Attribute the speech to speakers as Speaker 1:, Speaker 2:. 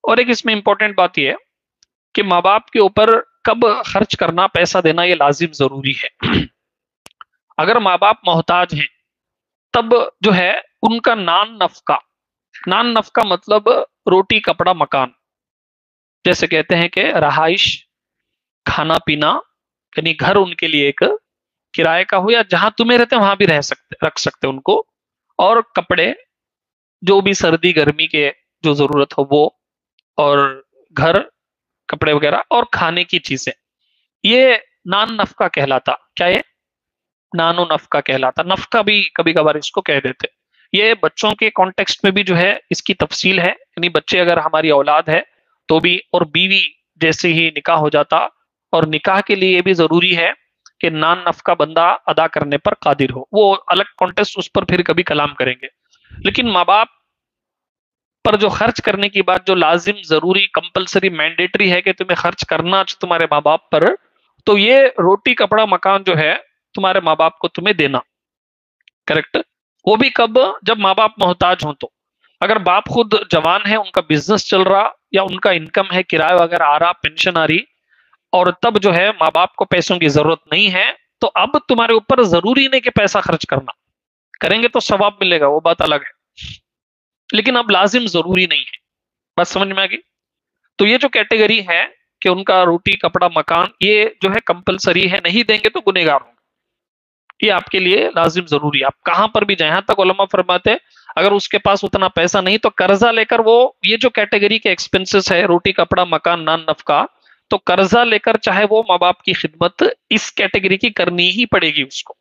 Speaker 1: और एक इसमें इंपॉर्टेंट बात यह है कि माँ बाप के ऊपर कब खर्च करना, पैसा देना, ये लाजिम जरूरी है। अगर माँ बाप मोहताज हैं तब जो है उनका नान नफका मतलब रोटी कपड़ा मकान, जैसे कहते हैं कि रहाइश, खाना पीना, यानी घर उनके लिए एक किराए का हो या जहां तुम्हें रहते हैं वहां भी रख सकते उनको, और कपड़े जो भी सर्दी गर्मी के जो जरूरत हो वो, और घर, कपड़े वगैरह, और खाने की चीजें, ये नान नफका कहलाता। क्या ये नानो नफका कहलाता? नफका भी कभी कभार इसको कह देते। ये बच्चों के कॉन्टेक्स्ट में भी जो है इसकी तफसील है, यानी बच्चे अगर हमारी औलाद है तो भी, और बीवी जैसे ही निकाह हो जाता, और निकाह के लिए ये भी जरूरी है कि नान नफका बंदा अदा करने पर कादिर हो, वो अलग कॉन्टेक्स्ट, उस पर फिर कभी कलाम करेंगे। लेकिन माँ बाप पर जो खर्च करने की बात, जो लाजिम जरूरी कंपलसरी मैंडेटरी है कि तुम्हें खर्च करना तुम्हारे माँ बाप पर, तो ये रोटी कपड़ा मकान जो है तुम्हारे माँ बाप को तुम्हें देना। करेक्ट? वो भी कब? जब माँ बाप मोहताज हो तो। अगर बाप खुद जवान है, उनका बिजनेस चल रहा, या उनका इनकम है, किराया वगैरह आ रहा, पेंशन आ रही, और तब जो है माँ बाप को पैसों की जरूरत नहीं है, तो अब तुम्हारे ऊपर जरूरी नहीं कि पैसा खर्च करना, करेंगे तो सवाब मिलेगा, वो बात अलग है, लेकिन अब लाजिम जरूरी नहीं है। बस समझ में आ गई? तो ये जो कैटेगरी है कि उनका रोटी कपड़ा मकान, ये जो है कंपलसरी है, नहीं देंगे तो गुनेगार होंगे, ये आपके लिए लाजिम जरूरी है। आप कहां पर भी जाए, यहां तक उलमा फरमाते हैं अगर उसके पास उतना पैसा नहीं तो कर्जा लेकर वो, ये जो कैटेगरी के एक्सपेंसेस है, रोटी कपड़ा मकान नान नफका, तो कर्जा लेकर चाहे वो माँ बाप की खिदमत इस कैटेगरी की करनी ही पड़ेगी उसको।